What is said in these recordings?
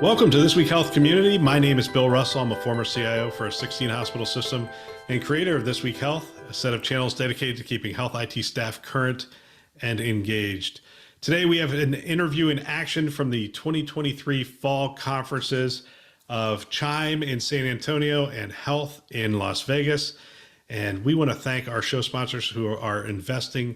Welcome to This Week Health Community. My name is Bill Russell. I'm a former CIO for a 16-hospital system and creator of This Week Health, a set of channels dedicated to keeping health IT staff current and engaged. Today, we have an interview in action from the 2023 fall conferences of CHIME in San Antonio and Health in Las Vegas. And we want to thank our show sponsors who are investing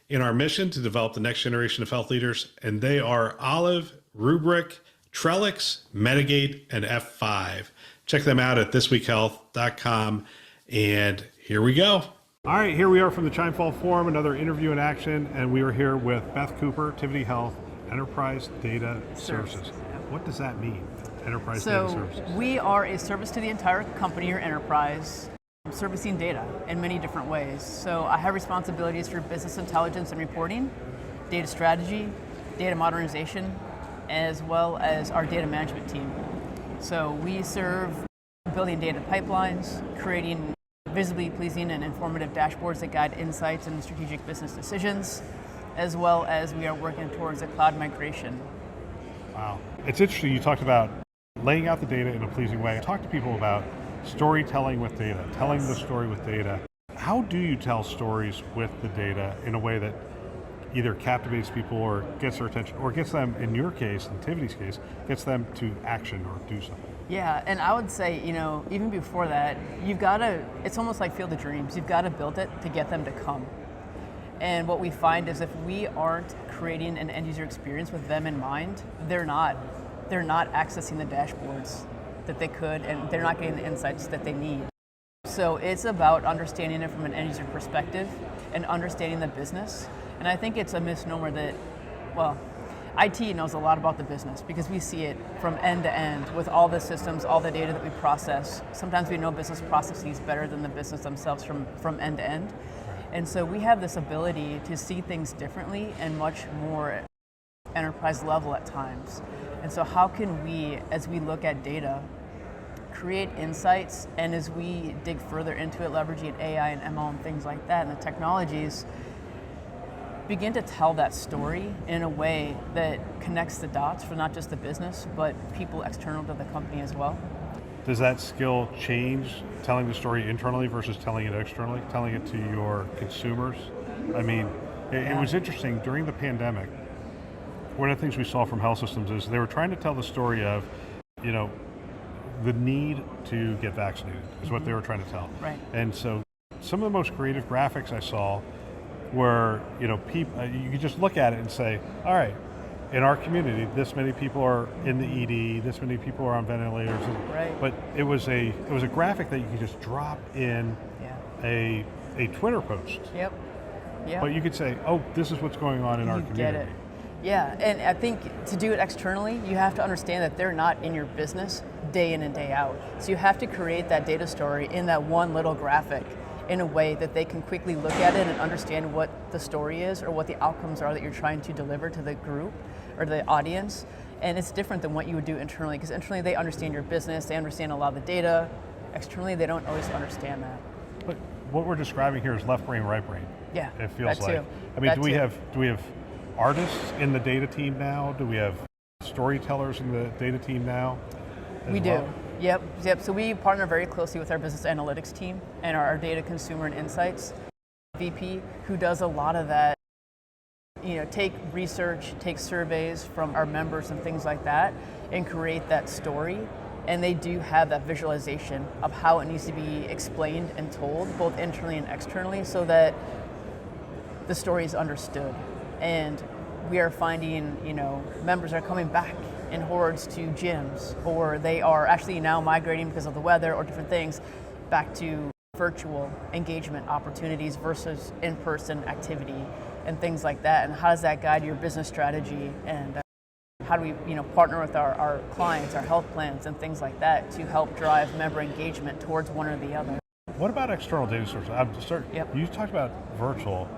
in our mission to develop the next generation of health leaders. And they are Olive, Rubric, Trellix, Medigate, and F5. Check them out at thisweekhealth.com. And here we go. All right, here we are from the CHIME Fall Forum, another interview in action. And we are here with Beth Cooper, Tivity Health, Enterprise Data Services. What does that mean, Enterprise Data Services? We are a service to the entire company or enterprise, servicing data in many different ways. So I have responsibilities for business intelligence and reporting, data strategy, data modernization, as well as our data management team. So we serve building data pipelines, creating visibly pleasing and informative dashboards that guide insights and strategic business decisions, as well as we are working towards a cloud migration. Wow. It's interesting, you talked about laying out the data in a pleasing way. Talk to people about storytelling with data, telling the story with data. How do you tell stories with the data in a way that either captivates people or gets their attention, or gets them, in your case, in Tivity's case, gets them to action or do something? Yeah, and I would say, even before that, you've got to, it's almost like Field of Dreams. You've got to build it to get them to come. And what we find is if we aren't creating an end user experience with them in mind, they're not accessing the dashboards that they could, and they're not getting the insights that they need. So it's about understanding it from an end user perspective and understanding the business. And I think it's a misnomer that, IT knows a lot about the business because we see it from end to end with all the systems, all the data that we process. Sometimes we know business processes better than the business themselves from end to end. And so we have this ability to see things differently and much more enterprise level at times. And so how can we, as we look at data, create insights, and as we dig further into it, leveraging AI and ML and things like that, and the technologies, begin to tell that story in a way that connects the dots for not just the business, but people external to the company as well. Does that skill change telling the story internally versus telling it externally, telling it to your consumers? I mean, it was interesting during the pandemic. One of the things we saw from health systems is they were trying to tell the story of, the need to get vaccinated is what they were trying to tell. Right. And so some of the most creative graphics I saw were, people, you could just look at it and say, all right, in our community, this many people are in the ED, this many people are on ventilators. Right. But it was a graphic that you could just drop in a Twitter post. Yep. But you could say, oh, this is what's going on in our community. Get it. Yeah, and I think to do it externally, you have to understand that they're not in your business day in and day out. So you have to create that data story in that one little graphic in a way that they can quickly look at it and understand what the story is or what the outcomes are that you're trying to deliver to the group or the audience. And it's different than what you would do internally, because internally they understand your business, they understand a lot of the data. Externally, they don't always understand that. But what we're describing here is left brain, right brain. Yeah, it feels that like. too. I mean, do we have artists in the data team now? Do we have storytellers in the data team now? We do. Yep. So we partner very closely with our business analytics team and our data consumer and insights VP, who does a lot of that. Take research, take surveys from our members and things like that, and create that story. And they do have that visualization of how it needs to be explained and told, both internally and externally, so that the story is understood. And we are finding, members are coming back in hordes to gyms, or they are actually now migrating because of the weather or different things back to virtual engagement opportunities versus in-person activity and things like that. And how does that guide your business strategy? And how do we, partner with our clients, our health plans and things like that to help drive member engagement towards one or the other? What about external data sources? Yep. You talked about virtual,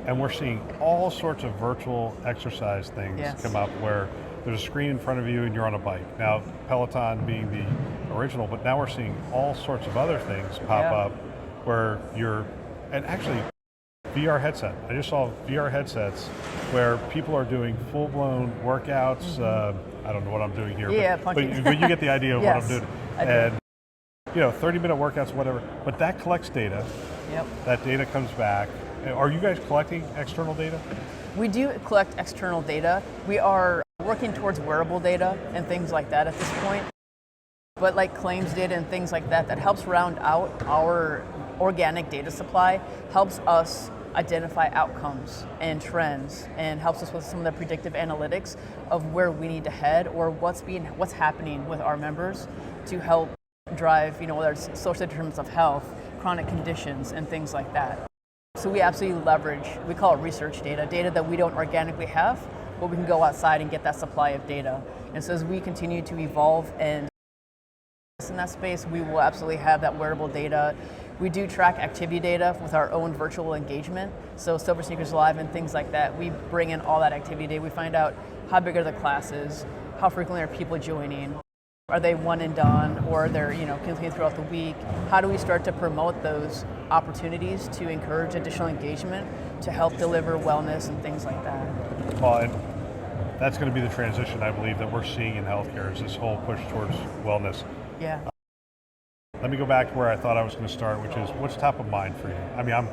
and we're seeing all sorts of virtual exercise things come up where there's a screen in front of you and you're on a bike. Now, Peloton being the original, but now we're seeing all sorts of other things pop up where you're, and actually VR headset. I just saw VR headsets where people are doing full-blown workouts. I don't know what I'm doing here, Yeah, but you get the idea of Yes, what I'm doing. I do. And 30-minute workouts, whatever. But that collects data. Yep. That data comes back. Are you guys collecting external data? We do collect external data. We are working towards wearable data and things like that at this point. But like claims data and things like that, that helps round out our organic data supply, helps us identify outcomes and trends, and helps us with some of the predictive analytics of where we need to head or what's happening with our members to help drive, whether it's social determinants of health, chronic conditions, and things like that. So we absolutely leverage, we call it research data that we don't organically have, but we can go outside and get that supply of data. And so as we continue to evolve and in that space, we will absolutely have that wearable data. We do track activity data with our own virtual engagement. So Silver Sneakers Live and things like that, we bring in all that activity data. We find out how big are the classes, how frequently are people joining, are they one and done, or they're continuing throughout the week. How do we start to promote those opportunities to encourage additional engagement to help deliver wellness and things like that? Well, and that's going to be the transition, I believe, that we're seeing in healthcare is this whole push towards wellness. Yeah. Let me go back to where I thought I was going to start, which is what's top of mind for you? I mean, I'm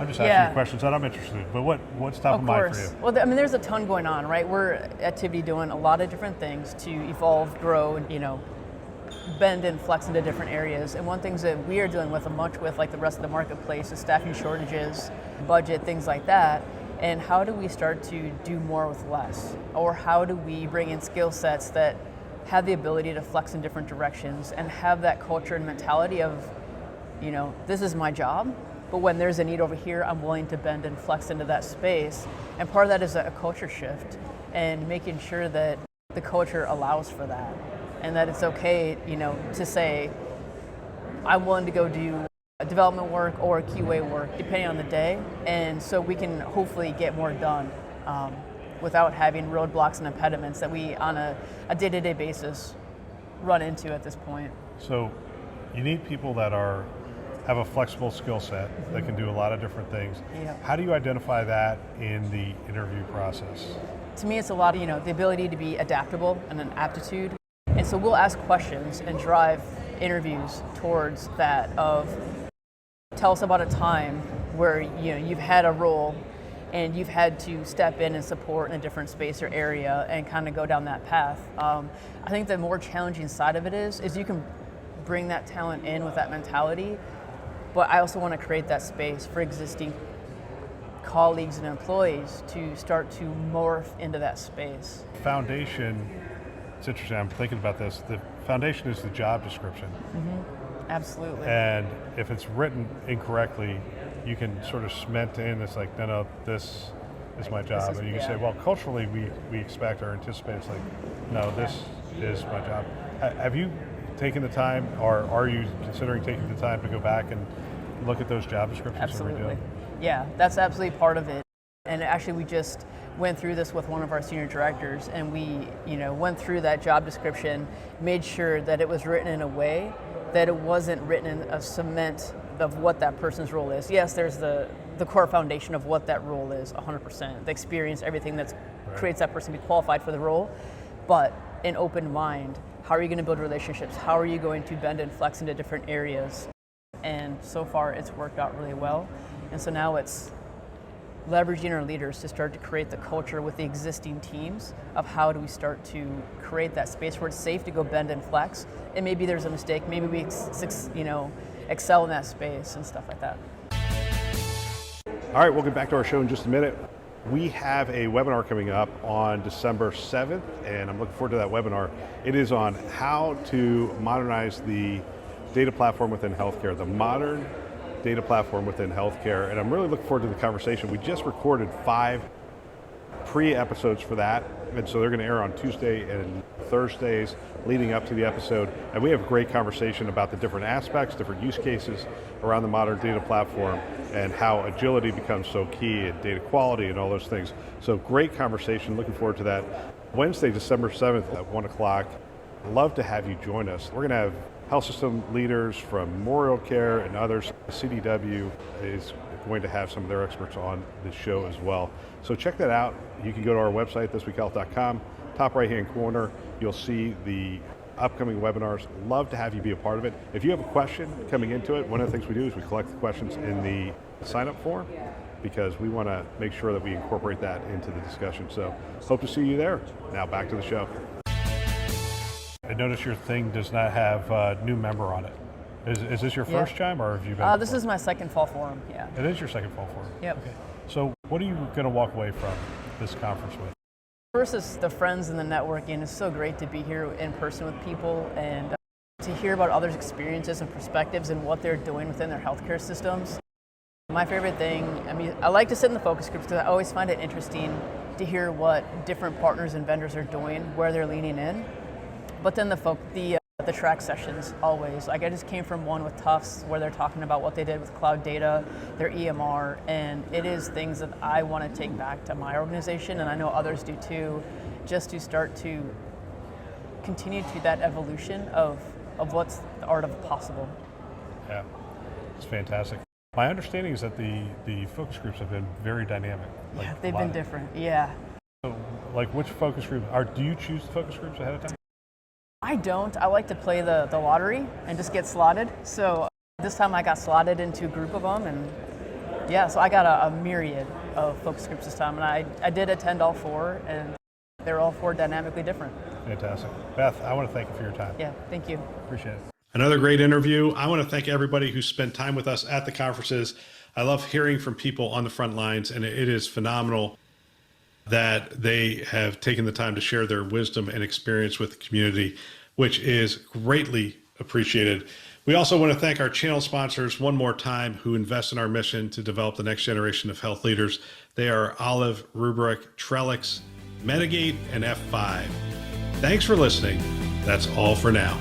just asking you questions that I'm interested in, but what's top of mind for you? Well, there's a ton going on, right? We're at Tivity doing a lot of different things to evolve, grow, and bend and flex into different areas. And one thing that we are dealing with like the rest of the marketplace is staffing shortages, budget, things like that. And how do we start to do more with less? Or how do we bring in skill sets that have the ability to flex in different directions and have that culture and mentality of, this is my job, but when there's a need over here, I'm willing to bend and flex into that space. And part of that is a culture shift and making sure that the culture allows for that and that it's okay, to say, I'm willing to go do development work or QA work, depending on the day. And so we can hopefully get more done without having roadblocks and impediments that we on a day-to-day basis run into at this point. So you need people that have a flexible skill set that can do a lot of different things. Yep. How do you identify that in the interview process? To me, it's a lot of, the ability to be adaptable and an aptitude. And so we'll ask questions and drive interviews towards that of, tell us about a time where, you've had a role and you've had to step in and support in a different space or area and kind of go down that path. I think the more challenging side of it is you can bring that talent in with that mentality, but I also want to create that space for existing colleagues and employees to start to morph into that space. Foundation, it's interesting, I'm thinking about this, the foundation is the job description. Mm-hmm. Absolutely. And if it's written incorrectly, you can sort of cement in, it's like, no, this is my job. And you can say, well, culturally we expect or anticipate, it's like, no, this is my job. Have you taken the time, or are you considering taking the time to go back and look at those job descriptions? Absolutely. Yeah, that's absolutely part of it. And actually we just went through this with one of our senior directors, and we went through that job description, made sure that it was written in a way that it wasn't written in a cement of what that person's role is. Yes, there's the core foundation of what that role is, 100%. The experience, everything that creates that person to be qualified for the role, but an open mind. How are you going to build relationships? How are you going to bend and flex into different areas? And so far it's worked out really well. And so now it's leveraging our leaders to start to create the culture with the existing teams of how do we start to create that space where it's safe to go bend and flex. And maybe there's a mistake, maybe we excel in that space and stuff like that. All right, we'll get back to our show in just a minute. We have a webinar coming up on December 7th, and I'm looking forward to that webinar. It is on how to modernize the data platform within healthcare, the modern data platform within healthcare, and I'm really looking forward to the conversation. We just recorded 5 pre-episodes for that, and so they're going to air on Tuesday and Thursdays leading up to the episode, and we have a great conversation about the different aspects, different use cases around the modern data platform and how agility becomes so key and data quality and all those things. So great conversation, looking forward to that. Wednesday, December 7th at 1 o'clock. Love to have you join us. We're going to have health system leaders from Memorial Care and others. CDW is going to have some of their experts on the show as well. So check that out. You can go to our website, thisweekhealth.com. Top right-hand corner, you'll see the upcoming webinars. Love to have you be a part of it. If you have a question coming into it, one of the things we do is we collect the questions in the sign-up form, because we want to make sure that we incorporate that into the discussion. So hope to see you there. Now back to the show. I notice your thing does not have a new member on it. Is this your first CHIME, or have you been? This is my second fall forum, yeah. It is your second fall forum? Yep. Okay. So what are you going to walk away from this conference with? First is the friends and the networking. It's so great to be here in person with people and to hear about others' experiences and perspectives and what they're doing within their healthcare systems. My favorite thing, I like to sit in the focus groups because I always find it interesting to hear what different partners and vendors are doing, where they're leaning in. But then the track sessions always. Like I just came from one with Tufts where they're talking about what they did with cloud data, their EMR, and it is things that I want to take back to my organization, and I know others do too, just to start to continue to that evolution of what's the art of possible. Yeah, it's fantastic. My understanding is that the focus groups have been very dynamic. Yeah, they've been different, yeah. So, like which focus group, do you choose the focus groups ahead of time? I don't. I like to play the lottery and just get slotted. So this time I got slotted into a group of them, and yeah, so I got a myriad of focus groups this time, and I did attend all four, and they're all four dynamically different. Fantastic. Beth, I want to thank you for your time. Yeah, thank you. Appreciate it. Another great interview. I want to thank everybody who spent time with us at the conferences. I love hearing from people on the front lines, and it is phenomenal that they have taken the time to share their wisdom and experience with the community, which is greatly appreciated. We also want to thank our channel sponsors one more time who invest in our mission to develop the next generation of health leaders. They are Olive, Rubric, Trellix, Medigate, and F5. Thanks for listening. That's all for now.